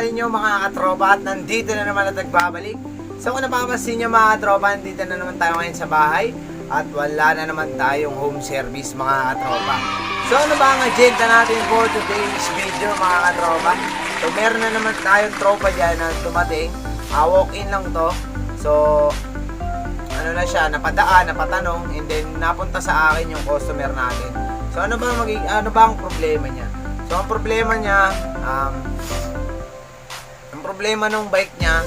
sa inyo mga katropa at nandito na naman at nagbabalik. So kung napapansin nyo mga katropa, nandito na naman tayo ngayon sa bahay at wala na naman tayong home service mga katropa. So ano ba ang agenda natin for today's video mga katropa? So meron na naman tayong tropa dyan na tumating, walk-in lang to. So ano na siya, napatanong and then napunta sa akin yung customer natin. So ano ba ang problema niya? So ang problema niya, ang problema ng bike niya,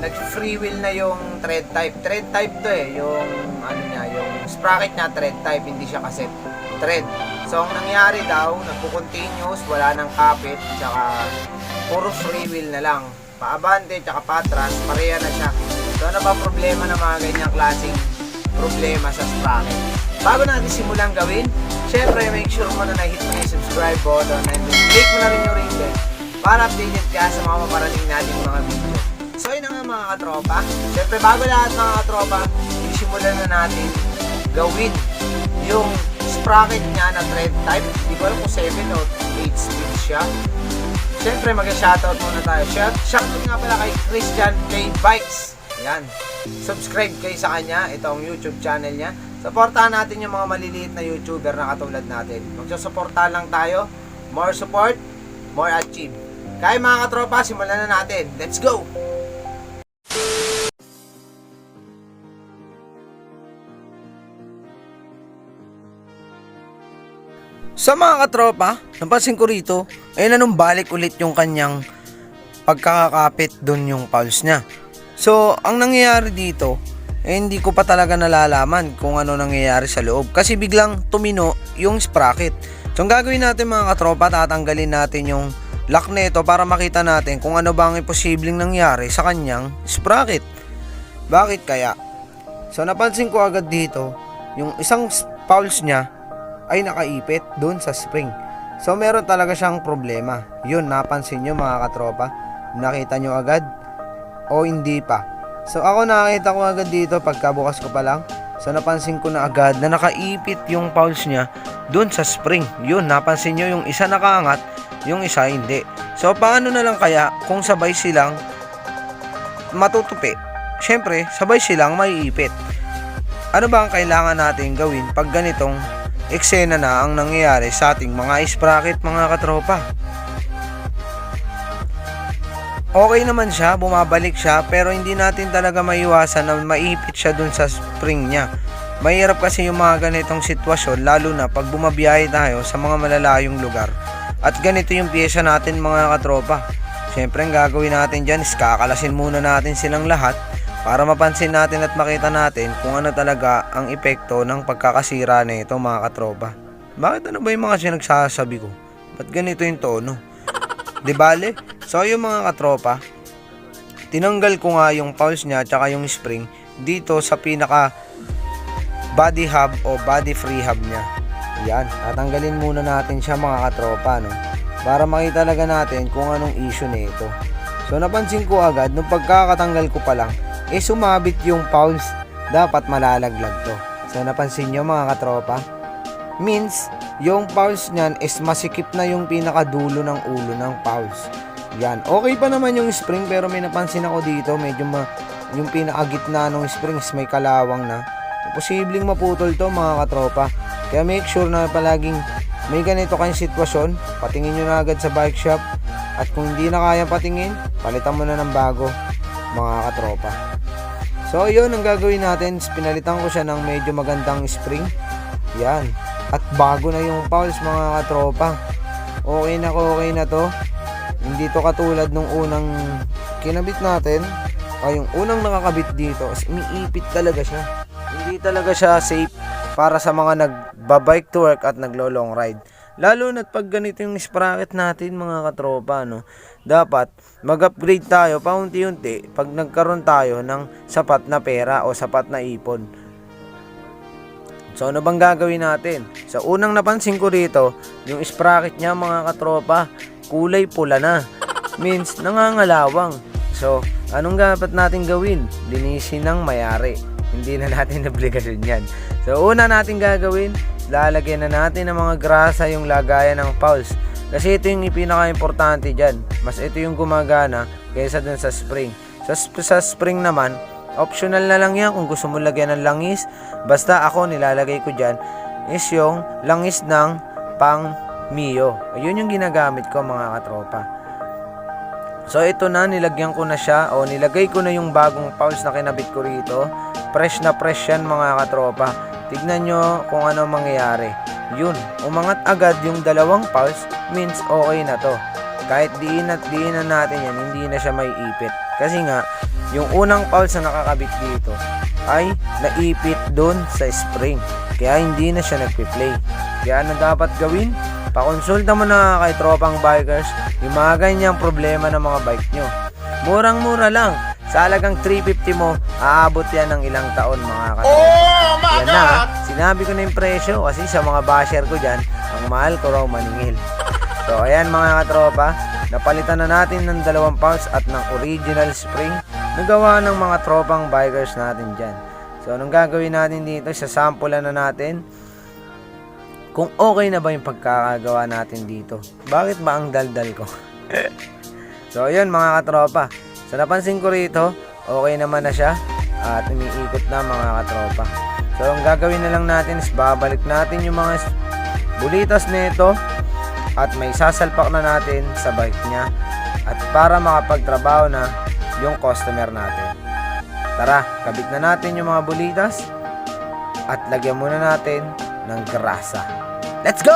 nag-free wheel na yung tread type. Tread type to yung ano niya, yung sprocket niya tread type, hindi siya cassette tread. So ang nangyari daw, nagpo-continuous, wala nang kapit, tsaka puro free wheel na lang. Paabante tsaka patras, pareha na siya. So ano ba problema ng mga ganyang klaseng problema sa sprocket? Bago natin simulang gawin, syempre make sure mo na na-hit mo yung subscribe button and click mo na rin yung ring bell para updated ka sa mga maparating nating mga video. So yun na nga mga katropa. Syempre bago lahat mga katropa, simulan na natin gawin yung sprocket niya na tread type. Di ko alam kung 7 o 8 speed siya. Syempre mag-shoutout muna tayo. Shoutout nga pala kay Christian Play Bikes. Yan. Subscribe kayo sa kanya. Ito ang YouTube channel niya. Supportahan natin yung mga maliliit na YouTuber na katulad natin. Magsusuportahan lang tayo. More support, more achieve. Kaya mga katropa, simulan na natin. Let's go! Sa mga katropa, napansin ko rito, ay nanumbalik ulit yung kanyang pagkakakapit dun yung pulse niya. So, ang nangyayari dito, hindi ko pa talaga nalalaman kung ano nangyayari sa loob. Kasi biglang tumino yung sprocket. So, ang gagawin natin mga katropa, tatanggalin natin yung lock nito para makita natin kung ano ba ang imposibleng nangyari sa kanyang sprocket. Bakit kaya? So, napansin ko agad dito, yung isang pulse niya ay nakaipit doon sa spring. So, meron talaga siyang problema. Yun, napansin nyo mga katropa. Nakita nyo agad o hindi pa? So ako nakita ko agad dito pagkabukas ko pa lang. So napansin ko na agad na nakaipit yung pulse niya doon sa spring. Yun, napansin nyo yung isa nakaangat, yung isa hindi. So paano na lang kaya kung sabay silang matutupi? Syempre, sabay silang maiipit. Ano ba ang kailangan natin gawin pag ganitong eksena na ang nangyayari sa ating mga sprocket mga katropa? Okay naman siya, bumabalik siya, pero hindi natin talaga maiwasan na maipit siya dun sa spring niya. Mahirap kasi yung mga ganitong sitwasyon, lalo na pag bumabiyahe tayo sa mga malalayong lugar. At ganito yung pyesa natin mga katropa. Siyempre ang gagawin natin dyan is kakalasin muna natin silang lahat para mapansin natin at makita natin kung ano talaga ang epekto ng pagkakasira na ito mga katropa. Bakit ano ba yung mga sinagsasabi ko? Ba't ganito yung tono? Di bale? So yung mga katropa, tinanggal ko nga yung pulse niya at yung spring dito sa pinaka body hub o body free hub niya. Yan, tatanggalin muna natin siya mga katropa, no? Para makita talaga natin kung anong issue nito. So napansin ko agad nung pagkakatanggal ko pa lang, sumabit yung pulse. Dapat malalaglag to. So napansin nyo mga katropa, means yung pulse niyan is masikip na yung pinakadulo ng ulo ng pulse. Yan, okay pa naman yung spring pero may napansin ako dito, medyo yung pinakagitna ng spring is may kalawang na. Posibleng maputol to mga katropa. Kaya make sure na palaging may ganito kayong sitwasyon, patingin nyo na agad sa bike shop. At kung hindi na kaya patingin, palitan mo na ng bago mga katropa. So yun ang gagawin natin, pinalitan ko siya ng medyo magandang spring. Yan, at bago na yung pulse mga katropa. Okay na to. Hindi to katulad nung unang kinabit natin. Yung unang nakakabit dito, umiipit talaga siya. Hindi talaga siya safe para sa mga nagbabike to work at naglo-long ride. Lalo na't pag ganito yung sprocket natin mga katropa, no? Dapat mag-upgrade tayo paunti-unti pag nagkaroon tayo ng sapat na pera o sapat na ipon. So ano bang gagawin natin? Sa unang napansin ko rito, yung sprocket niya mga katropa, kulay pula na. Means nangangalawang. So anong dapat natin gawin? Linisin ng mayari. Hindi na natin obligasyon yan. So una natin gagawin, lalagyan na natin ng mga grasa yung lagayan ng pulse. Kasi ito yung pinaka-importante dyan. Mas ito yung gumagana kaysa dun sa spring. Sa spring naman, optional na lang yan kung gusto mo lagyan ng langis. Basta ako nilalagay ko dyan is yung langis ng pang Mio. Yun yung ginagamit ko mga katropa. So ito na, nilagyan ko na siya o nilagay ko na yung bagong pulse na kinabit ko rito. Fresh na fresh yan mga katropa. Tignan nyo kung ano mangyayari. Yun, umangat agad yung dalawang pulse, means okay na to. Kahit diin na natin yan, hindi na siya may ipit. Kasi nga, yung unang pulse na nakakabit dito ay naipit doon sa spring. Kaya hindi na siya nagpi-play. Kaya ano dapat gawin? Pakonsulta mo na kay tropang bikers yung mga ganyang problema ng mga bike nyo. Murang-mura lang. Sa halagang 350 mo, aabot yan ng ilang taon mga katropa. Yan na, sinabi ko na yung presyo kasi sa mga basher ko dyan, ang mahal ko raw maningil. So ayan mga katropa, napalitan na natin ng 2 pounds at ng original spring na gawa ng mga tropang bikers natin dyan. So anong gagawin natin dito? Sasampulan na natin kung okay na ba yung pagkakagawa natin dito. Bakit ba ang daldal ko? So ayun mga katropa, sa napansin ko rito, okay naman na siya at umiikot na mga katropa. So ang gagawin na lang natin is babalik natin yung mga bulitas nito at may sasalpak na natin sa bike niya at para makapagtrabaho na yung customer natin. Tara, kabit na natin yung mga bulitas at lagyan muna natin ng grasa. Let's go!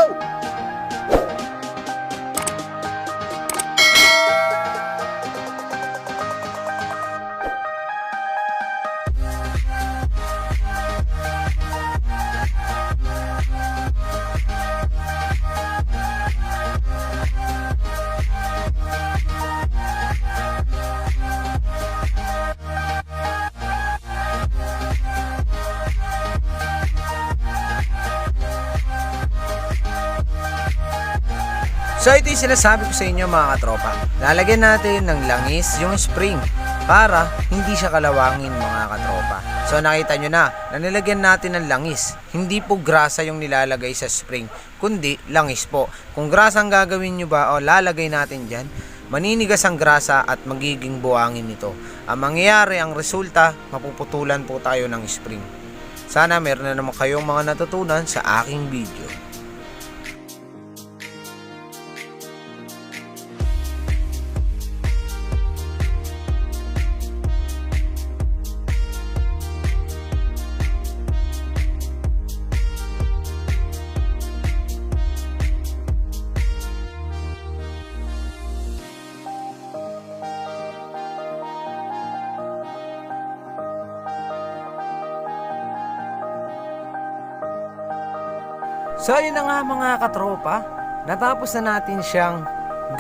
So ito yung sinasabi ko sa inyo mga katropa. Lalagyan natin ng langis yung spring para hindi siya kalawangin mga katropa. So nakita nyo na nilagyan natin ng langis. Hindi po grasa yung nilalagay sa spring, kundi langis po. Kung grasa ang gagawin nyo ba o lalagay natin dyan, maninigas ang grasa at magiging buhangin nito. Ang mangyayari, ang resulta, mapuputulan po tayo ng spring. Sana meron na naman kayong mga natutunan sa aking video. So ayun na nga mga katropa, natapos na natin siyang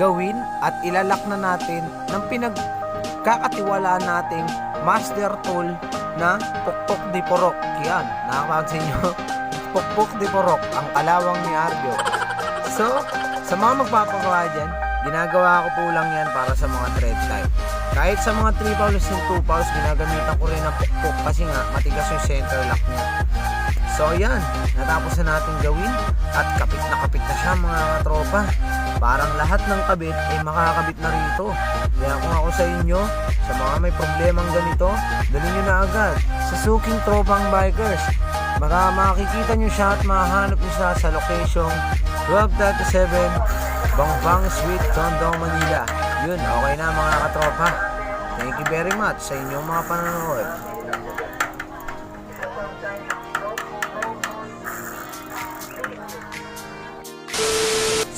gawin at ilalak na natin ng pinagkakatiwalaan nating master tool na Pukpok de Porok. Yan, nakapansin nyo? Pukpok de Porok, ang kalawang ni Arjo. So, sa mga magpapagawa dyan, ginagawa ko po lang yan para sa mga thread type. Kahit sa mga 3 pounds and 2 pounds, ginagamitan ko rin ng pukpok kasi nga matigas yung center lock niya. So yan, natapos na natin gawin at kapit na siya mga katropa. Parang lahat ng kabit ay makakabit na rito. Kaya kung ako sa inyo, sa mga may problemang ganito, dalhin nyo na agad sa Suking Tropang Bikers. Makikita nyo siya at mahanap nyo siya sa location 1237 Bangbang Suite, Tondo, Manila. Yun, okay na mga katropa. Thank you very much sa inyong mga panonood.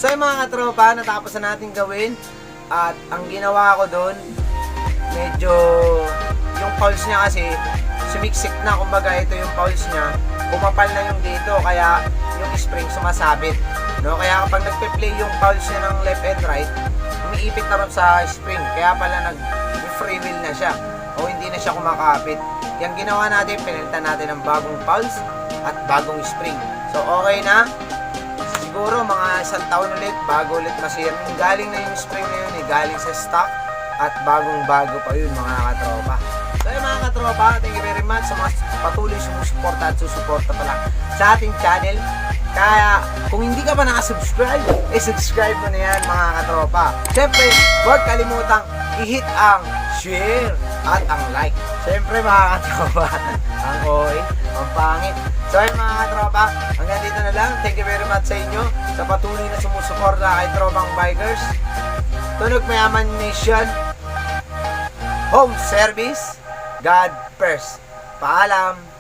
So yung mga katropa, natapos na natin gawin at ang ginawa ko doon, medyo yung pulse niya kasi sumiksik na, kumbaga ito yung pulse niya, kumapal na yung dito kaya yung spring sumasabit, no? Kaya kapag nagpe-play yung pulse niya ng left and right, umiipit na rin sa spring, kaya pala nag-free wheel na siya o hindi na siya kumakapit. Yung ginawa natin, pinalitan natin ng bagong pulse at bagong spring. So okay na. Siguro mga 1 taon ulit bago ulit masira. Galing na yung spring na yun galing sa stock at bagong bago pa yun mga katropa. So yun mga katropa, thank you very much sa mga patuloy sumusuporta at susuporta pa lang sa ating channel. Kaya, kung hindi ka pa nakasubscribe, subscribe mo na yan mga katropa. Siyempre, huwag kalimutang i-hit ang share at ang like. Siyempre mga katropa, ang OA, ang pangit. So yun mga katropa, hanggang dito na lang. Thank you very much sa inyo sa patuloy na sumusuporta kay Tropang Bikers. Tunog Mayaman Nation, Home Service, God first. Paalam!